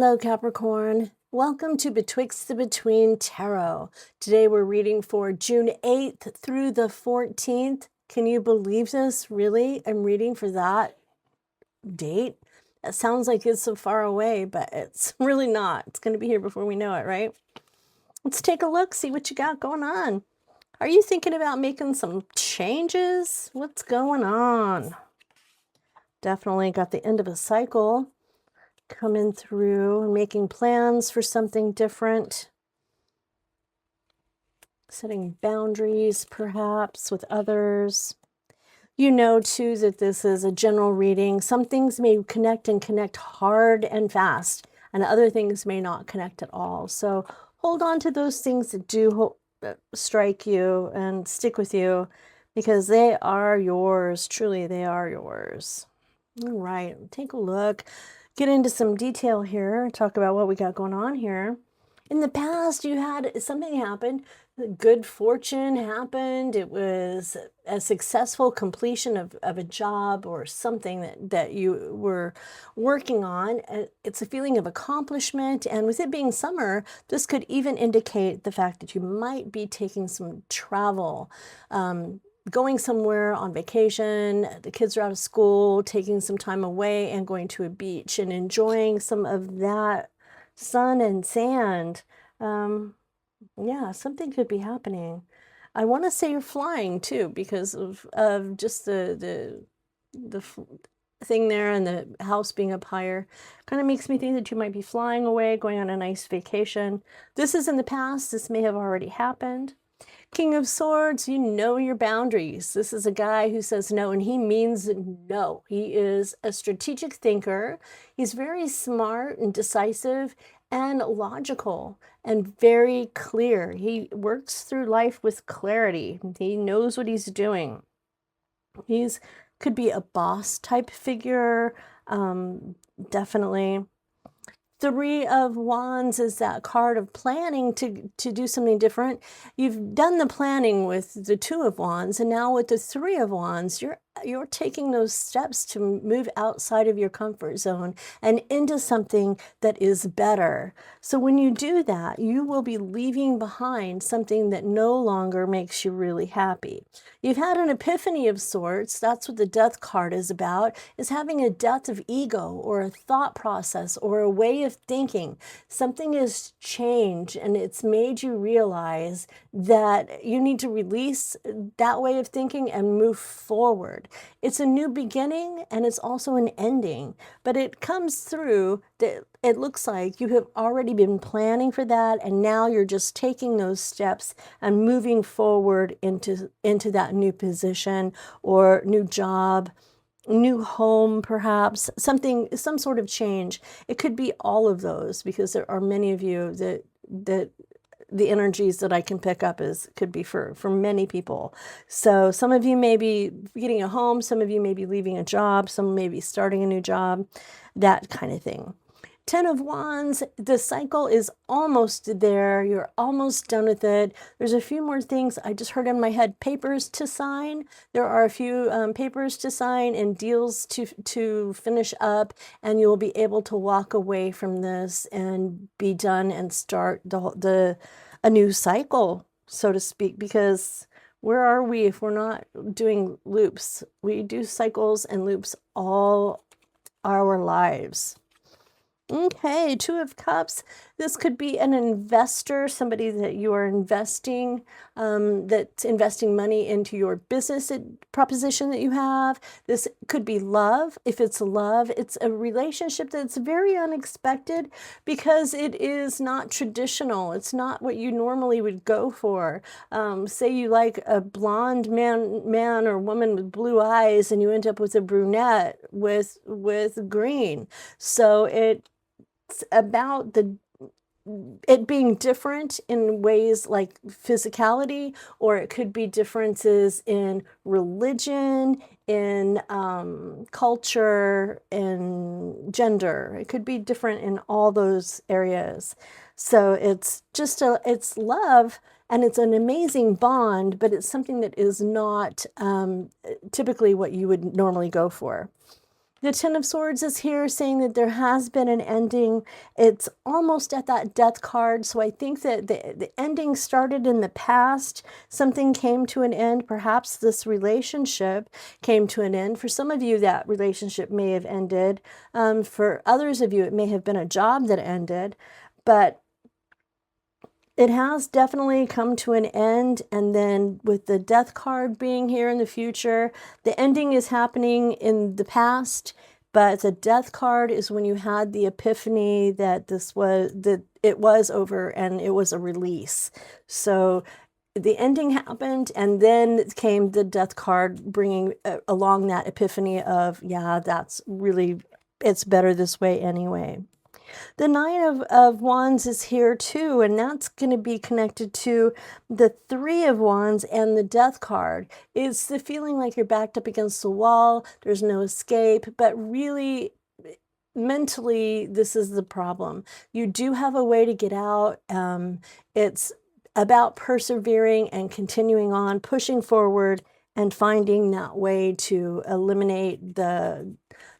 Hello, Capricorn. Welcome to Betwixt the Between Tarot. Today we're reading for June 8th through the 14th. Can you believe this? Really? I'm reading for that date? It sounds like it's so far away, but it's really not. It's going to be here before we know it, right? Let's take a look, see what you got going on. Are you thinking about making some changes? What's going on? Definitely got the end of a cycle coming through and making plans for something different, setting boundaries perhaps with others. You know too that this is a general reading. Some things may connect and connect hard and fast, and other things may not connect at all. So hold on to those things that do strike you and stick with you, because they are yours. Truly, they are yours. All right, take a look. Get into some detail here, talk about what we got going on here. In the past, you had something happen, good fortune happened, it was a successful completion of a job or something that you were working on. It's a feeling of accomplishment, and with it being summer, this could even indicate the fact that you might be taking some travel, going somewhere on vacation, the kids are out of school, taking some time away and going to a beach and enjoying some of that sun and sand. Yeah, something could be happening. I want to say you're flying too, because of just the thing there and the house being up higher. Kind of makes me think that you might be flying away, going on a nice vacation. This is in the past. This may have already happened. King of Swords, you know your boundaries. This is a guy who says no, and he means no. He is a strategic thinker. He's very smart and decisive and logical and very clear. He works through life with clarity. He knows what he's doing. He's could be a boss type figure, definitely. Three of Wands is that card of planning to do something different. You've done the planning with the Two of Wands, and now with the Three of Wands, you're taking those steps to move outside of your comfort zone and into something that is better. So when you do that, you will be leaving behind something that no longer makes you really happy. You've had an epiphany of sorts. That's what the Death card is about, is having a death of ego or a thought process or a way of thinking. Something has changed, and it's made you realize that you need to release that way of thinking and move forward. It's a new beginning, and it's also an ending, but it comes through that it looks like you have already been planning for that, and now you're just taking those steps and moving forward into that new position or new job, new home, perhaps some sort of change. It could be all of those, because there are many of you that the energies that I can pick up could be for many people. So some of you may be getting a home, some of you may be leaving a job, some may be starting a new job, that kind of thing. Ten of Wands, the cycle is almost there. You're almost done with it. There's a few more things. I just heard in my head, papers to sign. There are a few papers to sign and deals to finish up, and you'll be able to walk away from this and be done and start a new cycle, so to speak, because where are we if we're not doing loops? We do cycles and loops all our lives. Okay, Two of Cups. This could be an investor, somebody that you are investing, that's investing money into your business proposition that you have. This could be love. If it's love, it's a relationship that's very unexpected, because it is not traditional. It's not what you normally would go for. Say you like a blonde man or woman with blue eyes, and you end up with a brunette with green. So it's about it being different in ways like physicality, or it could be differences in religion, in culture, in gender. It could be different in all those areas. So it's just it's love, and it's an amazing bond, but it's something that is not typically what you would normally go for. The Ten of Swords is here saying that there has been an ending. It's almost at that death card. So I think that the ending started in the past. Something came to an end. Perhaps this relationship came to an end. For some of you, that relationship may have ended. For others of you, it may have been a job that ended. But it has definitely come to an end. And then with the death card being here in the future, the ending is happening in the past, but the death card is when you had the epiphany that it was over and it was a release. So the ending happened, and then came the death card bringing along that epiphany of, yeah, that's really, it's better this way anyway. The Nine of Wands is here too, and that's going to be connected to the Three of Wands and the Death card. It's the feeling like you're backed up against the wall, there's no escape, but really, mentally, this is the problem. You do have a way to get out. It's about persevering and continuing on, pushing forward, and finding that way to eliminate the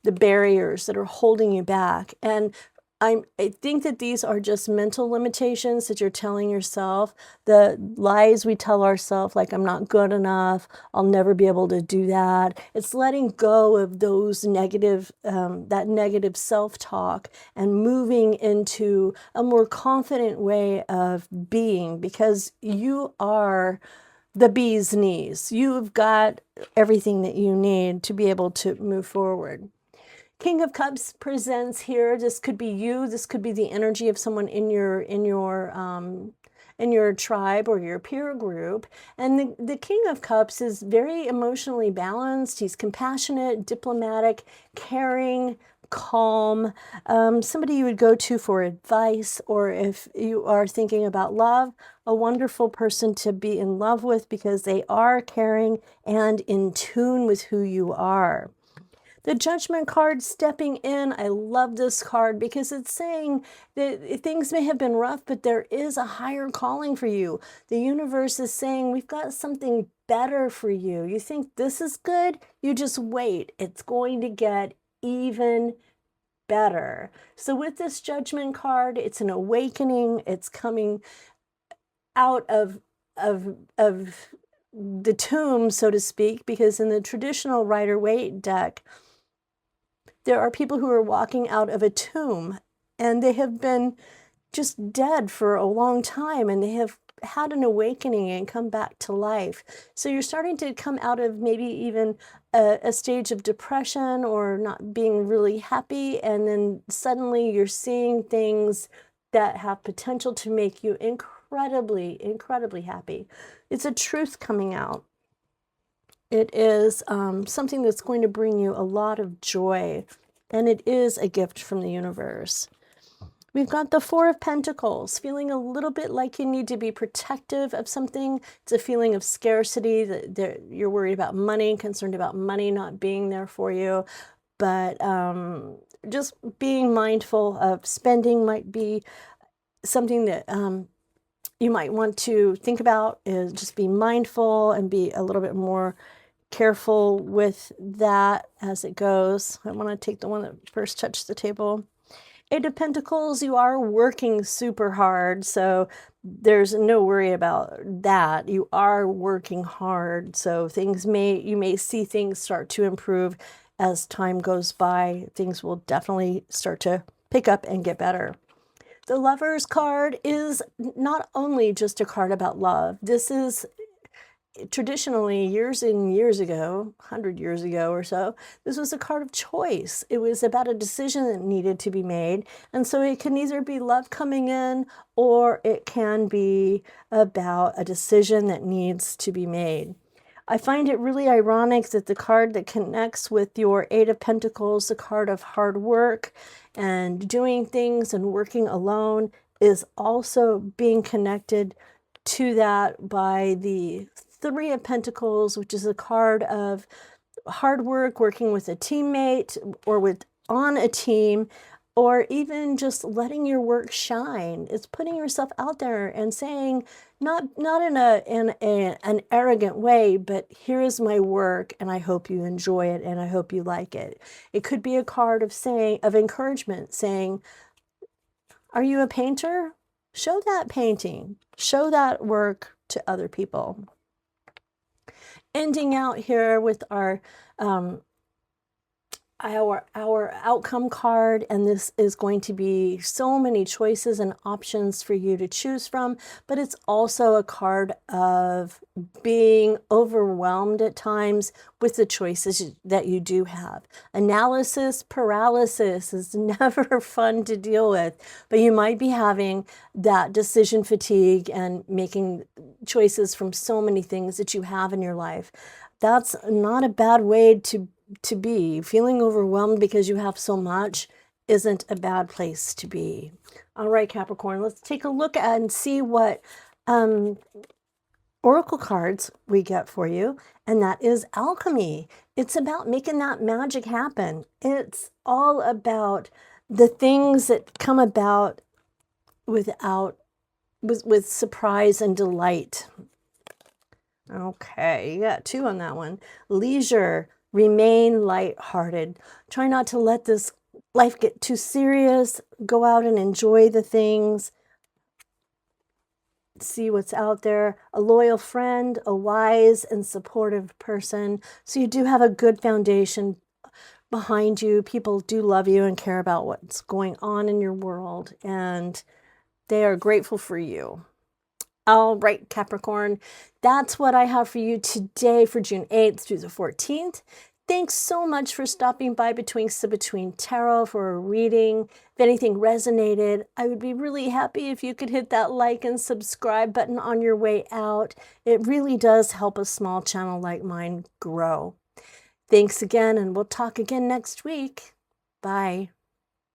barriers that are holding you back. And I think that these are just mental limitations that you're telling yourself, the lies we tell ourselves, like, I'm not good enough, I'll never be able to do that. It's letting go of those negative, that negative self-talk, and moving into a more confident way of being, because you are the bee's knees. You've got everything that you need to be able to move forward. King of Cups presents here. This could be you. This could be the energy of someone in your tribe or your peer group. And the King of Cups is very emotionally balanced. He's compassionate, diplomatic, caring, calm, somebody you would go to for advice, or if you are thinking about love, a wonderful person to be in love with, because they are caring and in tune with who you are. The Judgment card stepping in, I love this card because it's saying that things may have been rough, but there is a higher calling for you. The universe is saying, we've got something better for you. You think this is good? You just wait. It's going to get even better. So with this Judgment card, it's an awakening. It's coming out of the tomb, so to speak, because in the traditional Rider-Waite deck, there are people who are walking out of a tomb, and they have been just dead for a long time, and they have had an awakening and come back to life. So you're starting to come out of maybe even a stage of depression or not being really happy, and then suddenly you're seeing things that have potential to make you incredibly, incredibly happy. It's a truth coming out. It is something that's going to bring you a lot of joy, and it is a gift from the universe. We've got the Four of Pentacles, feeling a little bit like you need to be protective of something. It's a feeling of scarcity, that you're worried about money, concerned about money not being there for you. But just being mindful of spending might be something that you might want to think about, is just be mindful and be a little bit more careful with that as it goes. I want to take the one that first touched the table. Eight of Pentacles, you are working super hard, so there's no worry about that. You are working hard, so you may see things start to improve as time goes by. Things will definitely start to pick up and get better. The Lovers card is not only just a card about love. This is traditionally, years and years ago, 100 years ago or so, this was a card of choice. It was about a decision that needed to be made. And so it can either be love coming in, or it can be about a decision that needs to be made. I find it really ironic that the card that connects with your Eight of Pentacles, the card of hard work and doing things and working alone, is also being connected to that by the Three of Pentacles, which is a card of hard work, working with a teammate or on a team, or even just letting your work shine. It's putting yourself out there and saying, not in an arrogant way, but here is my work and I hope you enjoy it and I hope you like it. It could be a card of encouragement, saying, are you a painter? Show that painting, show that work to other people. Ending out here with our outcome card, and this is going to be so many choices and options for you to choose from, but it's also a card of being overwhelmed at times with the choices that you do have. Analysis paralysis is never fun to deal with, but you might be having that decision fatigue and making choices from so many things that you have in your life. That's not a bad way to be. Feeling overwhelmed because you have so much isn't a bad place to be. All right, Capricorn, let's take a look at and see what oracle cards we get for you, and that is alchemy. It's about making that magic happen. It's all about the things that come about with surprise and delight. Okay, you got 2 on that one. Leisure. Remain lighthearted. Try not to let this life get too serious. Go out and enjoy the things. See what's out there. A loyal friend, a wise and supportive person. So you do have a good foundation behind you. People do love you and care about what's going on in your world, and they are grateful for you. All right, Capricorn, that's what I have for you today for June 8th through the 14th. Thanks so much for stopping by Between Tarot for a reading. If anything resonated, I would be really happy if you could hit that like and subscribe button on your way out. It really does help a small channel like mine grow. Thanks again, and we'll talk again next week. Bye.